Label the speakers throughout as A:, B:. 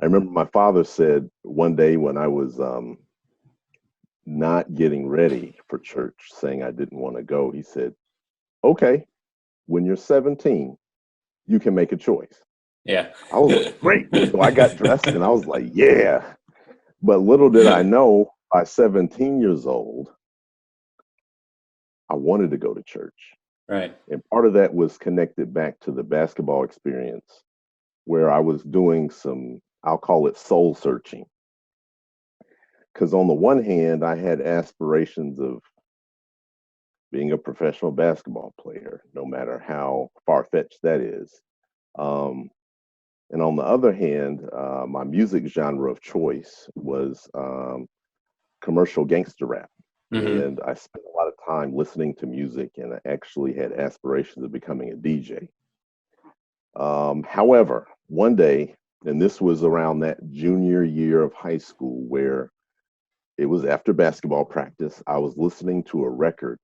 A: I remember my father said one day when I was not getting ready for church, saying I didn't want to go, he said, "Okay, when you're 17, you can make a choice."
B: Yeah.
A: I was like, "Great." So I got dressed and I was like, "Yeah." But little did I know, by 17 years old, I wanted to go to church.
B: Right.
A: And part of that was connected back to the basketball experience where I was doing some, I'll call it soul searching. Because on the one hand, I had aspirations of being a professional basketball player, no matter how far fetched that is. Um, and on the other hand, my music genre of choice was commercial gangster rap.
B: Hmm.
A: And I spent a lot of time listening to music, and I actually had aspirations of becoming a DJ. However, one day, and this was around that junior year of high school, where it was after basketball practice, I was listening to a record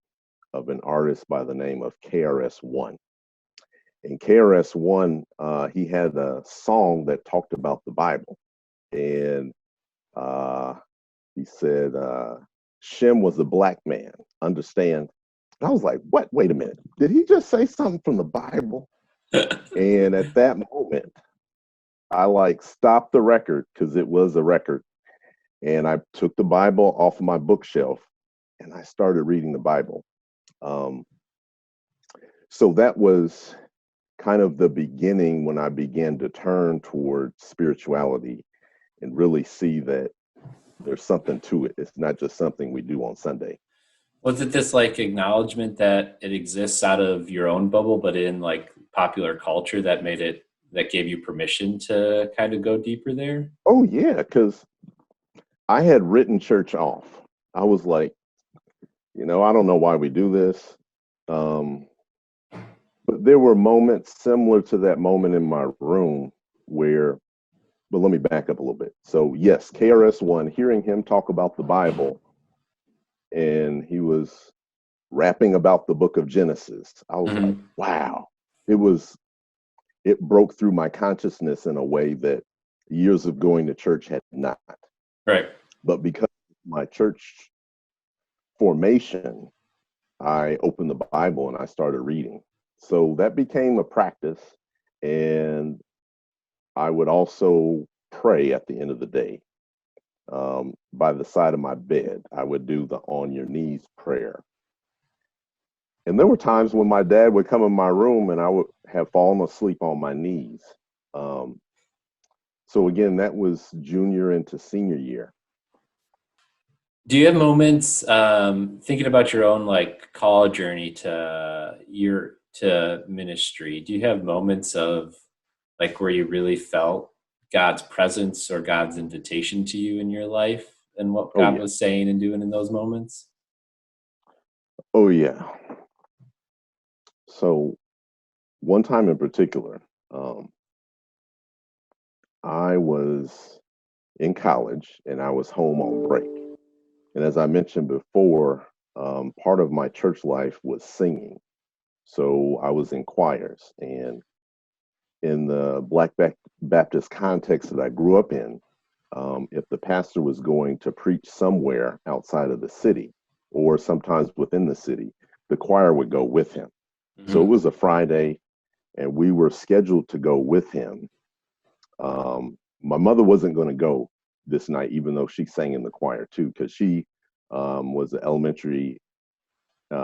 A: of an artist by the name of KRS-One. And KRS-One, he had a song that talked about the Bible. And uh, he said, Shem was a black man, understand? And I was like, what? Wait a minute. Did he just say something from the Bible? And at that moment, I like stopped the record because it was a record. And I took the Bible off of my bookshelf and I started reading the Bible. Um, so that was kind of the beginning when I began to turn towards spirituality and really see that there's something to it. It's not just something we do on Sunday.
B: Was it this like acknowledgement that it exists out of your own bubble, but in like popular culture that made it, that gave you permission to kind of go deeper there?
A: Oh, yeah, because I had written church off. I was like, I don't know why we do this. Um, but there were moments similar to that moment in my room where, but let me back up a little bit. So, yes, KRS-One, hearing him talk about the Bible, and he was rapping about the book of Genesis, I was like,
B: Hmm.
A: wow. It was, it broke through my consciousness in a way that years of going to church had not.
B: Right.
A: But because of my church formation, I opened the Bible and I started reading. So that became a practice. And I would also pray at the end of the day, by the side of my bed. I would do the on your knees prayer. And there were times when my dad would come in my room and I would have fallen asleep on my knees. Um, so again, that was junior into senior year.
B: Do you have moments thinking about your own like call journey to ministry? Do you have moments of like where you really felt God's presence or God's invitation to you in your life and what
A: Oh
B: God
A: yeah.
B: was saying and doing in those moments?
A: Oh yeah. So one time in particular, um, I was in college and I was home on break. And as I mentioned before, part of my church life was singing. So I was in choirs. And in the Baptist context that I grew up in, if the pastor was going to preach somewhere outside of the city or sometimes within the city, the choir would go with him. So it
B: Hmm.
A: was a Friday and we were scheduled to go with him. My mother wasn't going to go this night, even though she sang in the choir too, because she was an elementary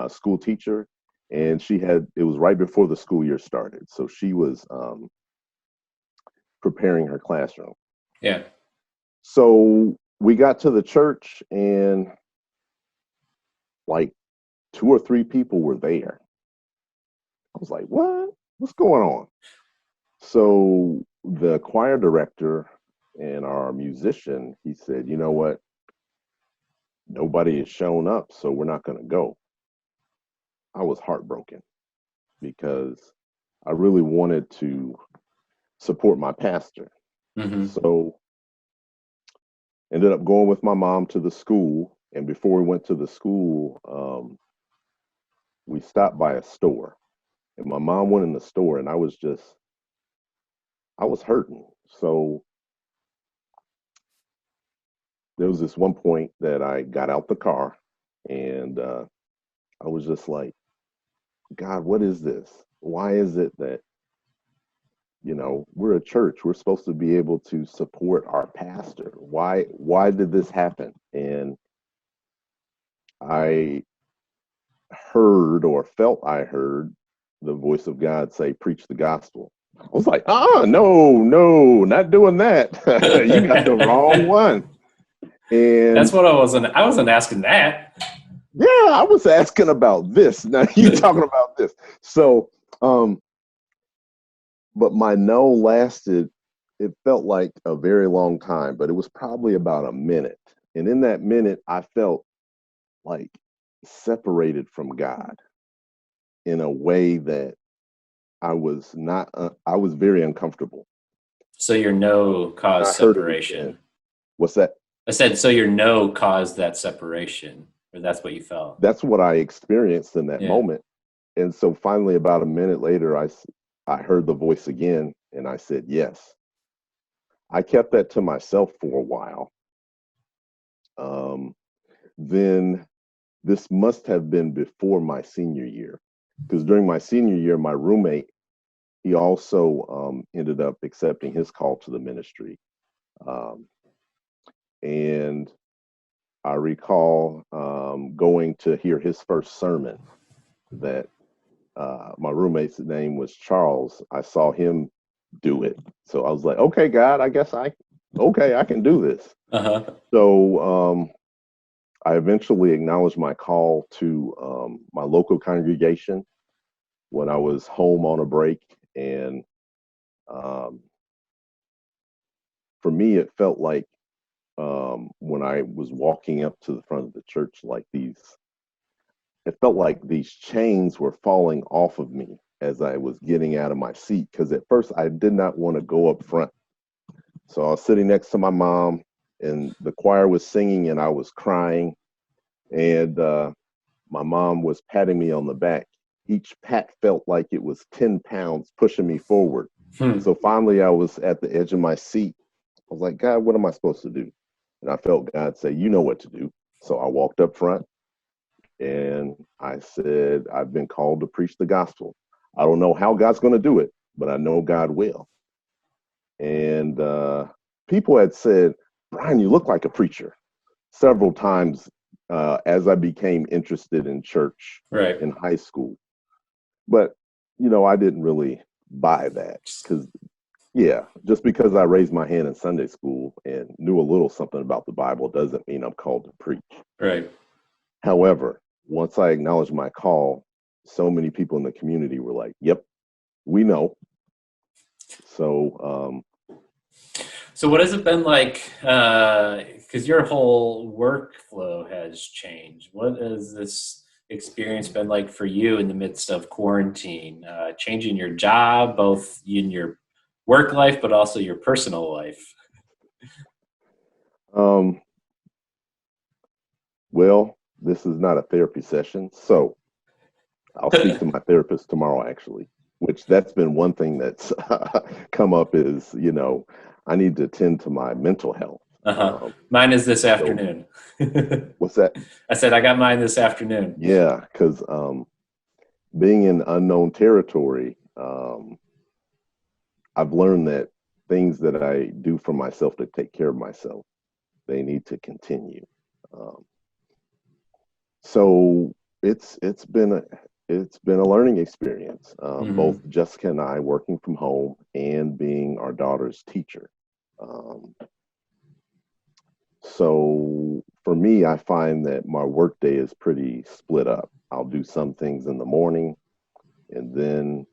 A: school teacher, and it was right before the school year started, so she was preparing her classroom.
B: Yeah.
A: So we got to the church, and like two or three people were there. I was like, "What? What's going on?" So the choir director and our musician, he said, "You know what? Nobody has shown up, so we're not going to go." I was heartbroken because I really wanted to support my pastor.
B: Hmm.
A: So ended up going with my mom to the school. And before we went to the school, we stopped by a store. And my mom went in the store and I was hurting. So there was this one point that I got out the car and I was just like, God, what is this? Why is it that, we're a church. We're supposed to be able to support our pastor. Why did this happen? And I heard or felt I heard the voice of God say, preach the gospel. I was like, no, not doing that. You got the wrong one.
B: That's
A: And
B: what I wasn't asking that.
A: yeah, I was asking about this. Now you talking about this. So, but my no lasted, it felt like a very long time, but it was probably about a minute. And in that minute, I felt like separated from God in a way that I was not, I was very uncomfortable.
B: So your no
A: And I
B: caused
A: heard it again.
B: separation.
A: What's that?
B: I said, so your no caused that separation, or that's what you felt.
A: That's what I experienced in that
B: Yeah.
A: moment. And so finally, about a minute later, I heard the voice again and I said, yes. I kept that to myself for a while. Then this must have been before my senior year, because during my senior year, my roommate, he also ended up accepting his call to the ministry. Um, and I recall going to hear his first sermon that my roommate's name was Charles. I saw him do it. So I was like, okay, God, I guess I can do this.
B: Uh-huh.
A: So I eventually acknowledged my call to my local congregation when I was home on a break. And um, for me, it felt like when I was walking up to the front of the church, it felt like these chains were falling off of me as I was getting out of my seat. Because at first I did not want to go up front. So I was sitting next to my mom, and the choir was singing, and I was crying. And my mom was patting me on the back. Each pat felt like it was 10 pounds pushing me forward. So finally, I was at the edge of my seat. I was like, God, what am I supposed to do? And I felt God say, you know what to do. So I walked up front and I said, I've been called to preach the gospel. I don't know how God's going to do it, but I know God will. And people had said, Brian, you look like a preacher several times as I became interested in church
B: Right.
A: in high school. But, I didn't really buy that because, yeah, just because I raised my hand in Sunday school and knew a little something about the Bible doesn't mean I'm called to preach.
B: Right.
A: However, once I acknowledged my call, so many people in the community were like, yep, we know. So,
B: So what has it been like? Because your whole workflow has changed. What has this experience been like for you in the midst of quarantine? Changing your job, both in your work life, but also your personal life.
A: um, well, this is not a therapy session, so I'll speak to my therapist tomorrow, actually, which that's been one thing that's come up is, I need to tend to my mental health.
B: Uh-huh. Mine is this
A: So
B: afternoon.
A: what's that?
B: I said I got mine this afternoon.
A: Yeah, because being in unknown territory, I've learned that things that I do for myself to take care of myself, they need to continue. Um, so it's been a learning experience. Both
B: Mm-hmm.
A: Jessica and I working from home and being our daughter's teacher. Um, so for me, I find that my workday is pretty split up. I'll do some things in the morning, and then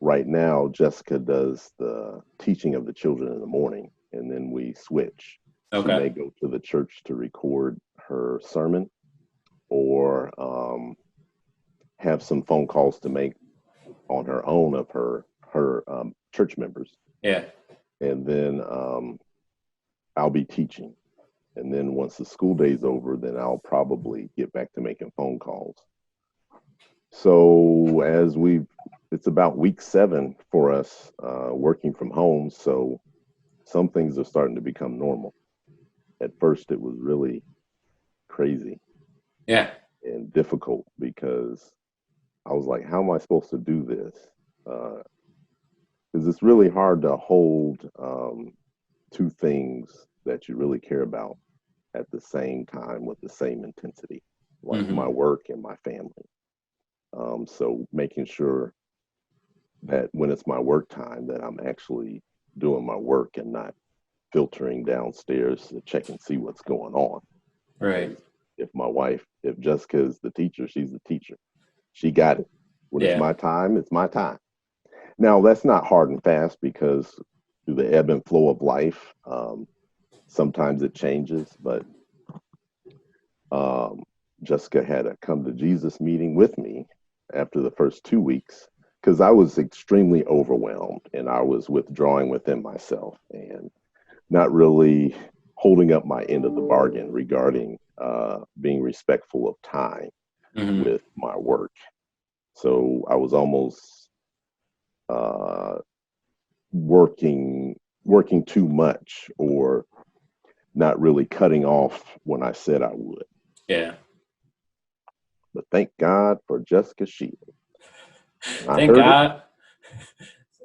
A: right now Jessica does the teaching of the children in the morning, and then we switch. She
B: Okay.
A: may go to the church to record her sermon, or have some phone calls to make on her own of her church members,
B: Yeah.
A: and then I'll be teaching. And then once the school day's over, then I'll probably get back to making phone calls. So it's about week 7 for us working from home. So some things are starting to become normal. at first it was really crazy
B: Yeah.
A: and difficult because I was like, how am I supposed to do this? Because it's really hard to hold two things that you really care about at the same time with the same intensity, like my
B: Hmm.
A: work and my family. So making sure that when it's my work time, that I'm actually doing my work and not filtering downstairs to check and see what's going on.
B: Right.
A: Because if Jessica is the teacher, she's the teacher. She got it. When it's
B: Yeah.
A: my time, it's my time. Now, that's not hard and fast because through the ebb and flow of life, sometimes it changes, but um, Jessica had a come to Jesus meeting with me after the first 2 weeks because I was extremely overwhelmed and I was withdrawing within myself and not really holding up my end of the bargain regarding being respectful of time
B: Hmm.
A: with my work. So I was almost uh, working too much or not really cutting off when I said I would.
B: Yeah.
A: But thank God for Jessica Shield. And I
B: Thank
A: heard it.
B: God.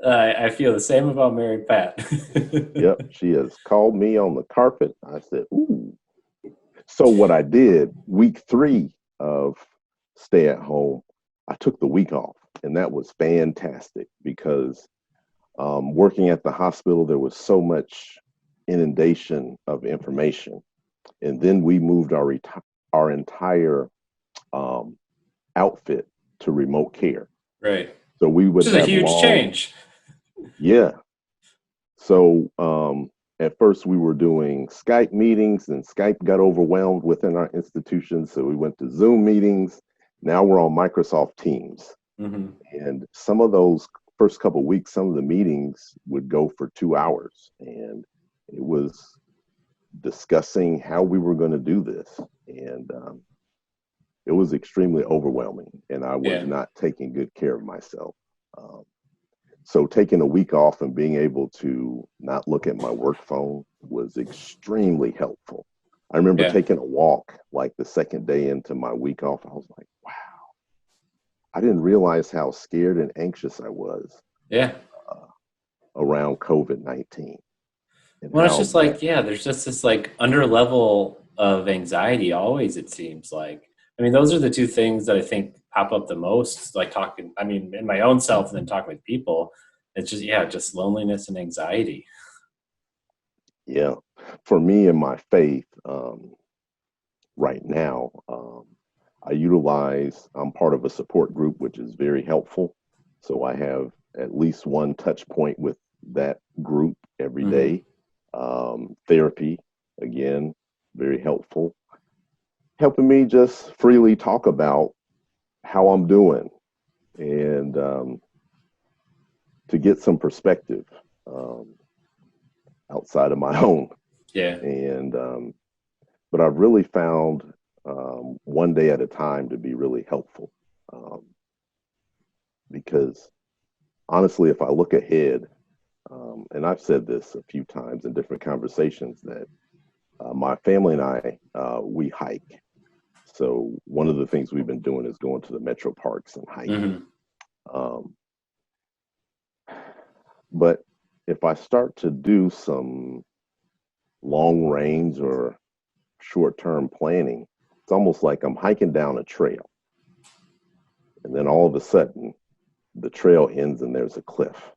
B: I feel the same about Mary Pat.
A: Yep, she has called me on the carpet. I said, ooh. So what I did, week 3 of stay at home, I took the week off. And that was fantastic because working at the hospital, there was so much inundation of information. And then we moved our entire um, outfit to remote care.
B: Right.
A: So we
B: Which
A: would
B: is a
A: have
B: huge
A: long,
B: change.
A: yeah. So at first we were doing Skype meetings, and Skype got overwhelmed within our institution. So we went to Zoom meetings. Now we're on Microsoft Teams.
B: Hmm.
A: And some of those first couple of weeks, some of the meetings would go for 2 hours. And it was discussing how we were going to do this. And it was extremely overwhelming. And I was
B: Yeah.
A: not taking good care of myself. Um, So taking a week off and being able to not look at my work phone was extremely helpful. I remember
B: Yeah.
A: taking a walk like the second day into my week off. I was like, wow, I didn't realize how scared and anxious I was
B: Yeah.
A: uh, around COVID-19 and
B: Well, it's
A: how
B: just
A: that,
B: like, yeah, there's just this like under level of anxiety always, it seems like. I mean, those are the two things that I think pop up the most, like talking, I mean, in my own self and then talking with people. It's just, yeah, just loneliness and anxiety.
A: yeah, for me and my faith right now, I'm part of a support group, which is very helpful. So I have at least one touch point with that group every
B: Hmm.
A: day. Therapy, again, very helpful, helping me just freely talk about how I'm doing and to get some perspective um, outside of my own.
B: Yeah.
A: And but I've really found one day at a time to be really helpful um, because honestly, if I look ahead, and I've said this a few times in different conversations, that my family and I, we hike. So one of the things we've been doing is going to the metro parks and hiking.
B: Hmm.
A: Um, but if I start to do some long range or short term planning, it's almost like I'm hiking down a trail. And then all of a sudden, the trail ends and there's a cliff.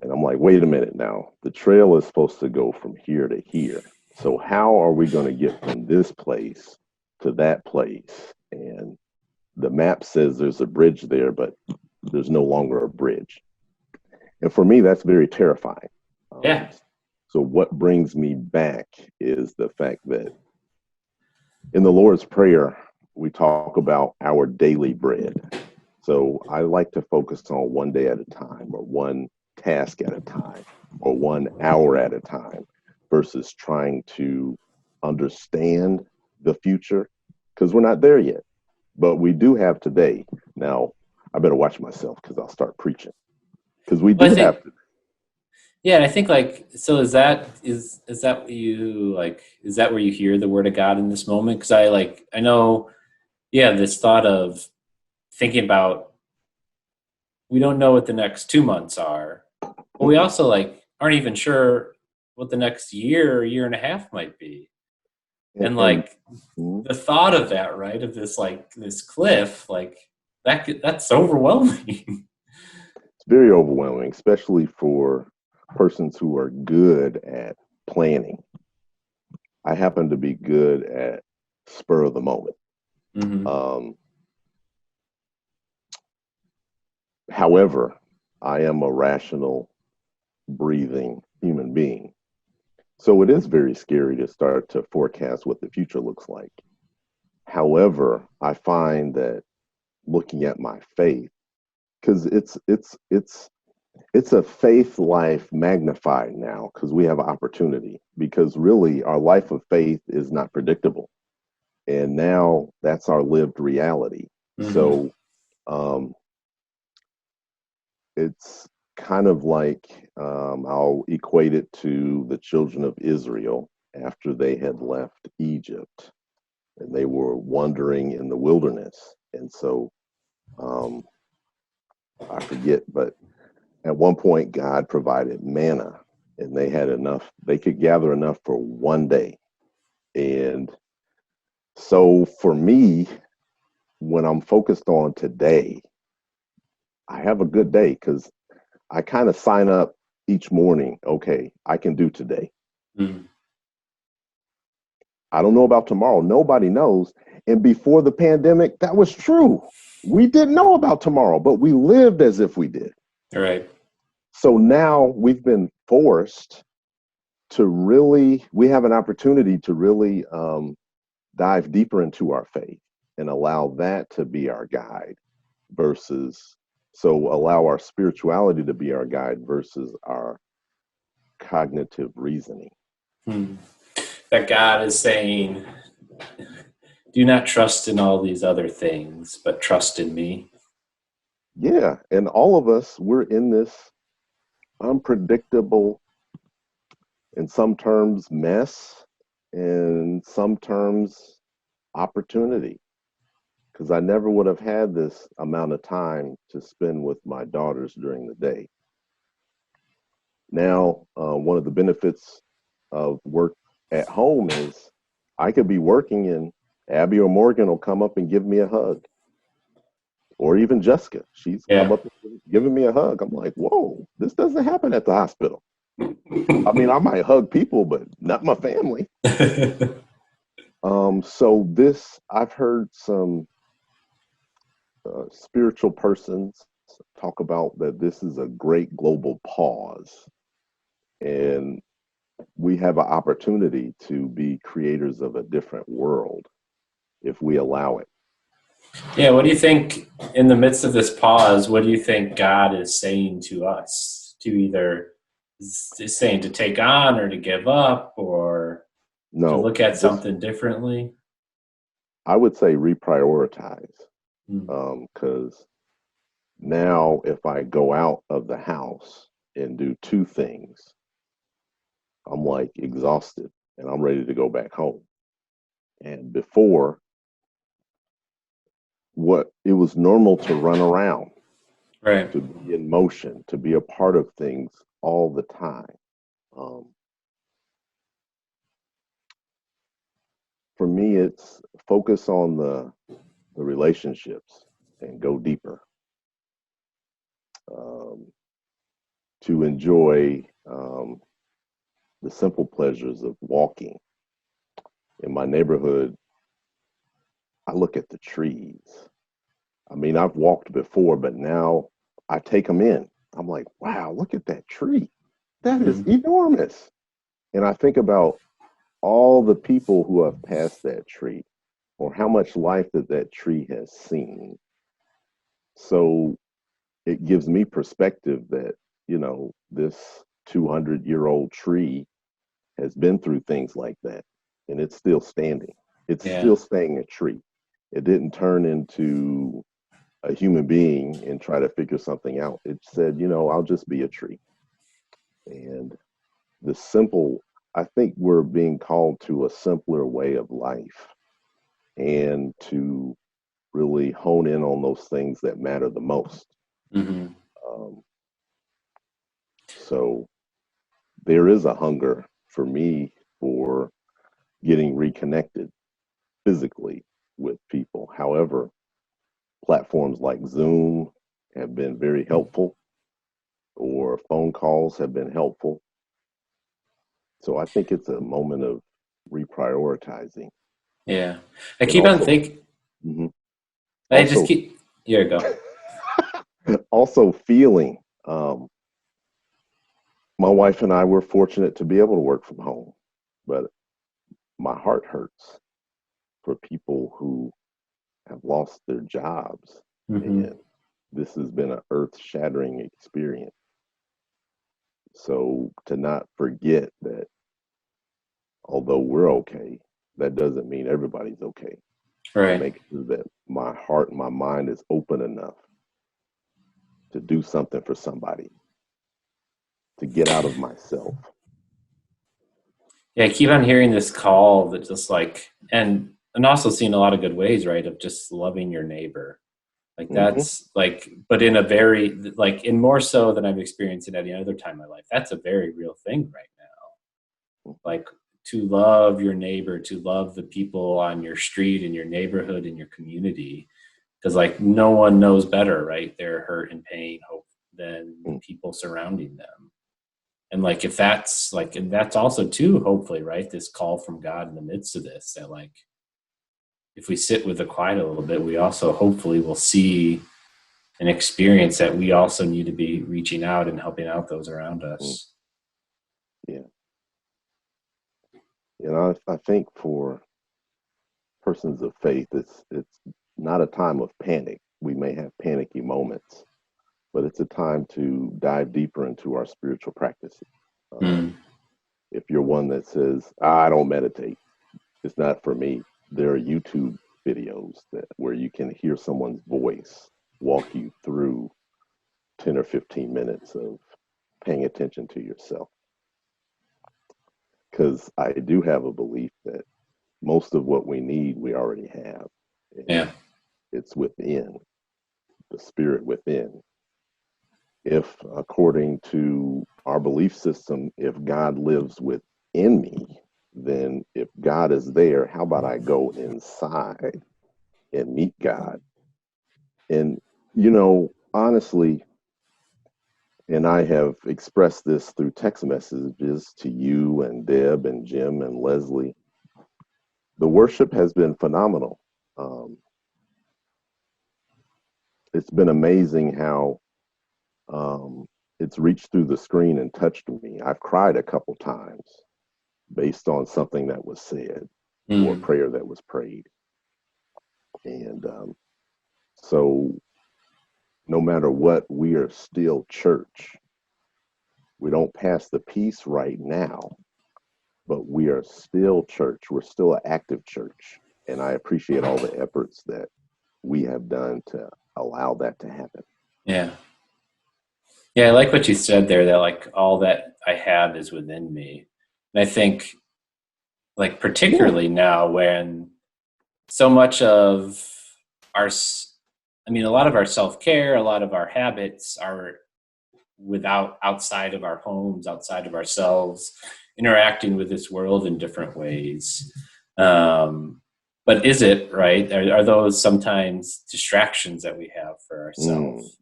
A: And I'm like, wait a minute now. The trail is supposed to go from here to here. So how are we going to get from this place to that place? And the map says there's a bridge there, but there's no longer a bridge. And for me, that's very terrifying.
B: Yeah.
A: So what brings me back is the fact that in the Lord's Prayer, we talk about our daily bread. So I like to focus on one day at a time or one task at a time or 1 hour at a time versus trying to understand the future because we're not there yet. But we do have today. Now, I better watch myself because I'll start preaching because we
B: Well,
A: do have to.
B: Yeah, and I think like so is that what you like is that where you hear the word of God in this moment? Because I know yeah this thought of thinking about we don't know what the next 2 months are, but we
A: Mm-mm.
B: also like aren't even sure what the next year or year and a half might be. And
A: And
B: like
A: mm,
B: the thought of that, right, of this like this cliff, like that's overwhelming.
A: it's very overwhelming, especially for persons who are good at planning. I happen to be good at spur of the moment.
B: Hmm.
A: Um, However, I am a rational, breathing human being. So it is very scary to start to forecast what the future looks like. However, I find that looking at my faith, because it's a faith life magnified now because we have opportunity. Because really, our life of faith is not predictable, and now that's our lived reality.
B: Hmm.
A: So um, it's kind of like I'll equate it to the children of Israel after they had left Egypt and they were wandering in the wilderness. And so um, I forget, but at one point, God provided manna and they had enough, they could gather enough for one day. And so for me, when I'm focused on today, I have a good day because I kind of sign up each morning. Okay, I can do today.
B: Hmm.
A: I don't know about tomorrow. Nobody knows. And before the pandemic, that was true. We didn't know about tomorrow, but we lived as if we did.
B: All right.
A: So now we've been forced to really, we have an opportunity to really dive deeper into our faith and allow that to be our guide versus, so allow our spirituality to be our guide versus our cognitive reasoning.
B: Hmm. That God is saying, do not trust in all these other things, but trust in me.
A: Yeah. And all of us, we're in this unpredictable, in some terms, mess, in some terms, opportunity. Because I never would have had this amount of time to spend with my daughters during the day. Now, one of the benefits of work at home is I could be working and Abby or Morgan will come up and give me a hug, or even Jessica. She's come
B: Yeah.
A: up and given me a hug. I'm like, whoa, this doesn't happen at the hospital. I mean, I might hug people, but not my family. So this, I've heard some spiritual persons talk about that this is a great global pause, and we have an opportunity to be creators of a different world if we allow it.
B: Yeah, what do you think in the midst of this pause? What do you think God is saying to us? To either is saying to take on or to give up or to
A: No,
B: look at
A: this,
B: something differently?
A: I would say reprioritize,
B: Hmm.
A: because now if I go out of the house and do two things, I'm like exhausted and I'm ready to go back home. And before, what it was normal to run around,
B: Right.
A: to be in motion, to be a part of things all the time. Um, for me, it's focus on the relationships and go deeper, um, to enjoy the simple pleasures of walking. In my neighborhood, I look at the trees. I mean, I've walked before, but now I take them in. I'm like, wow, look at that tree. That is
B: Hmm.
A: enormous. And I think about all the people who have passed that tree or how much life that that tree has seen. So it gives me perspective that, this 200-year-old tree has been through things like that and it's still standing. It's
B: Yeah.
A: still staying a tree. It didn't turn into a human being and try to figure something out. It said, I'll just be a tree. And the simple, I think we're being called to a simpler way of life and to really hone in on those things that matter the most.
B: Mm-hmm.
A: Um, so there is a hunger for me for getting reconnected physically with people. However, platforms like Zoom have been very helpful, or phone calls have been helpful. So I think it's a moment of reprioritizing,
B: Yeah. I
A: and
B: keep on
A: also,
B: thinking,
A: mhm,
B: I just
A: also,
B: keep, here you go.
A: also feeling. My wife and I were fortunate to be able to work from home, but my heart hurts for people who have lost their jobs,
B: Mm-hmm.
A: and this has been an earth-shattering experience. So to not forget that although we're okay, that doesn't mean everybody's okay. And
B: Right.
A: make sure that my heart and my mind is open enough to do something for somebody, to get out of myself.
B: Yeah, I keep on hearing this call that just like, and also seeing a lot of good ways, right, of just loving your neighbor. Like
A: Hmm.
B: that's like, but in a very like in more so than I've experienced in any other time in my life. That's a very real thing right now. Like to love your neighbor, to love the people on your street, in your neighborhood, in your community, because like no one knows better, right? Their hurt and pain, hope than the people surrounding them. And like if that's like, and that's also too hopefully, right, this call from God in the midst of this, that like if we sit with the quiet a little bit, we also hopefully will see an experience that we also need to be reaching out and helping out those around
A: Hmm.
B: us.
A: Yeah. I think for persons of faith, it's not a time of panic. We may have panicky moments, but it's a time to dive deeper into our spiritual practices.
B: Mm,
A: If you're one that says, I don't meditate, it's not for me, there are YouTube videos that where you can hear someone's voice walk you through 10 or 15 minutes of paying attention to yourself. Because I do have a belief that most of what we need, we already have.
B: yeah.
A: And it's within, the spirit within. If, according to our belief system, if God lives within me, then if God is there, how about I go inside and meet God? And, honestly, and I have expressed this through text messages to you and Deb and Jim and Leslie, the worship has been phenomenal. Um, it's been amazing how um, it's reached through the screen and touched me. I've cried a couple times based on something that was said or a
B: Mm,
A: prayer that was prayed. And so, no matter what, we are still church. We don't pass the peace right now, but we are still church. We're still an active church. And I appreciate all the efforts that we have done to allow that to happen.
B: yeah. Yeah. I like what you said there, that like all that I have is within me. And I think like
A: Whew.
B: particularly now when so much of our, I mean, a lot of our self-care, a lot of our habits are without outside of our homes, outside of ourselves, interacting with this world in different ways. Um, but is it right? Are those sometimes distractions that we have for
A: Mm,
B: ourselves?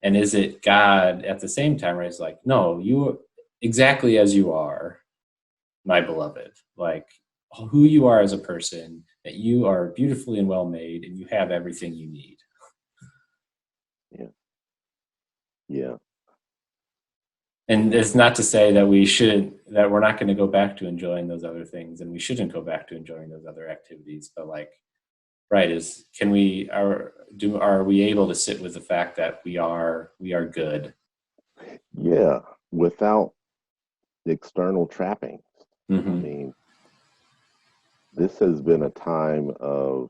B: And is it God at the same time? Where He's like, no, you are exactly as you are, my beloved. Like who you are as a person, that you are beautifully and well made, and you have everything you need.
A: yeah, yeah.
B: And it's not to say that we shouldn't, that we're not going to go back to enjoying those other things, and we shouldn't go back to enjoying those other activities. But like, right, is can we are we able to sit with the fact that we are good?
A: Yeah, without external trappings. I
B: Hmm.
A: mean, this has been a time of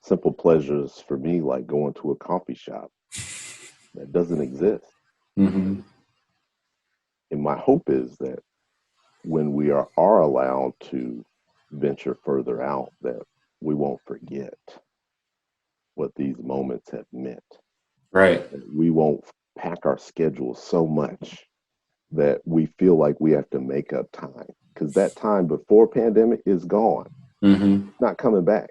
A: simple pleasures for me, like going to a coffee shop that doesn't exist.
B: Hmm.
A: And my hope is that when we are allowed to venture further out, that we won't forget what these moments have meant.
B: Right.
A: That we won't pack our schedule so much that we feel like we have to make up time, because that time before pandemic is gone,
B: Mm-hmm.
A: not coming back.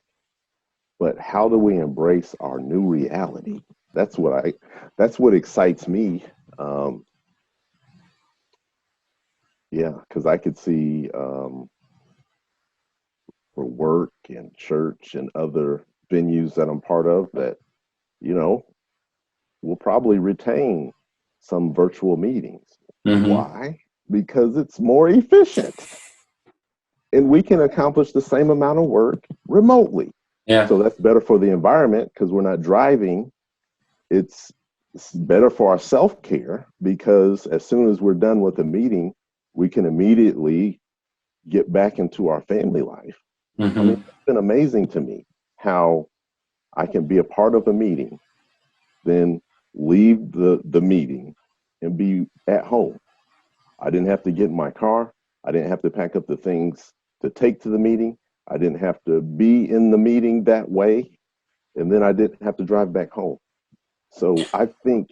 A: But how do we embrace our new reality? That's what excites me. Um, yeah, because I could see for work and church and other venues that I'm part of that, you know, we'll probably retain some virtual meetings.
B: Mm-hmm.
A: Why? Because it's more efficient and we can accomplish the same amount of work remotely.
B: Yeah.
A: So that's better for the environment because we're not driving. It's better for our self-care because as soon as we're done with the meeting, we can immediately get back into our family life. I mean,
B: Mm-hmm.
A: it's been amazing to me how I can be a part of a meeting, then leave the meeting and be at home. I didn't have to get in my car. I didn't have to pack up the things to take to the meeting. I didn't have to be in the meeting that way. And then I didn't have to drive back home. So I think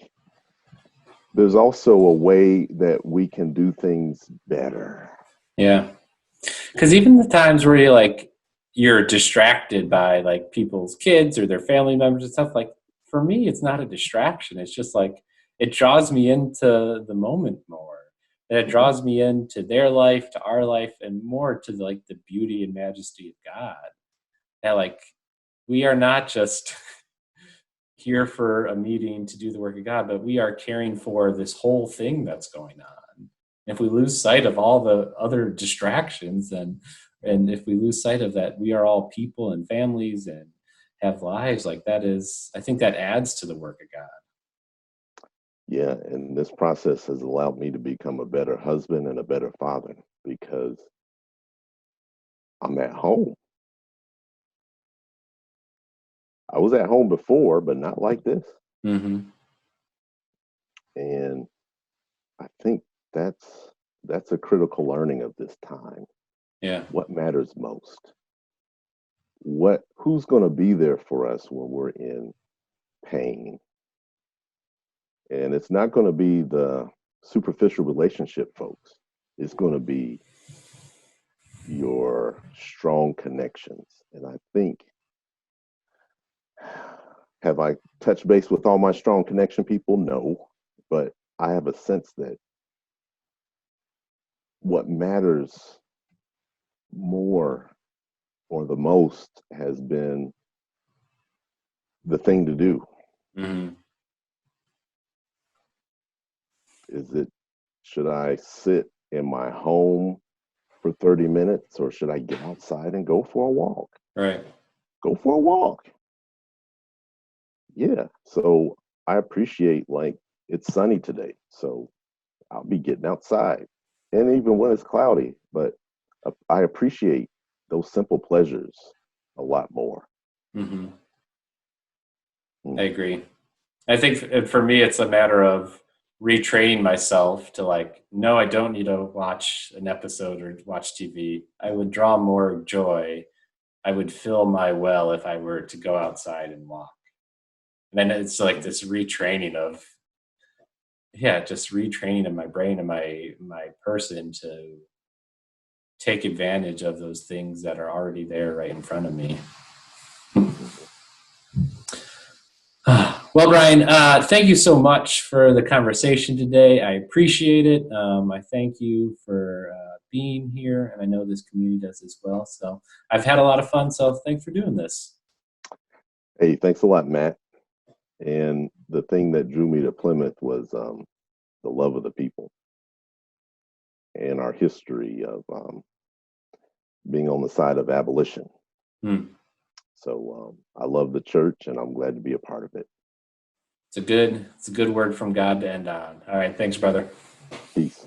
A: there's also a way that we can do things better.
B: Yeah. Because even the times where you're distracted by like people's kids or their family members and stuff, like for me, it's not a distraction. It's just like it draws me into the moment more. And it
A: Mhm.
B: draws me into their life, to our life, and more to like the beauty and majesty of God. That like we are not just here for a meeting to do the work of God, but we are caring for this whole thing that's going on. If we lose sight of all the other distractions, then and if we lose sight of that, we are all people and families and have lives, like that is, I think that adds to the work of God.
A: Yeah, and this process has allowed me to become a better husband and a better father because I'm at home. I was at home before, but not like this.
B: Mm-hmm.
A: And I think that's a critical learning of this time.
B: Yeah.
A: What matters most? Who's going to be there for us when we're in pain? And it's not going to be the superficial relationship folks. It's going to be your strong connections. And I think, have I touched base with all my strong connection people? No. But I have a sense that what matters more or the most has been the thing to do.
B: Mm-hmm.
A: Is it, should I sit in my home for 30 minutes or should I get outside and go for a walk?
B: Right.
A: Go for a walk. Yeah. So I appreciate, like, it's sunny today. So I'll be getting outside. And even when it's cloudy, but I appreciate those simple pleasures a lot more.
B: Mm-hmm. I
A: Mm.
B: agree. I think for me, it's a matter of retraining myself to like, no, I don't need to watch an episode or watch TV. I would draw more joy. I would fill my well if I were to go outside and walk. And then it's like this retraining of, yeah, just retraining of my brain and my person to take advantage of those things that are already there right in front of me.
A: Mhm.
B: Well, Brian, thank you so much for the conversation today. I appreciate it. I thank you for being here, and I know this community does as well. So I've had a lot of fun. So thanks for doing this.
A: Hey, thanks a lot, Matt. And the thing that drew me to Plymouth was the love of the people and our history of being on the side of abolition.
B: Hmm.
A: So I love the church, and I'm glad to be a part of it.
B: It's a good word from God to end on. All right, thanks, brother.
A: Peace.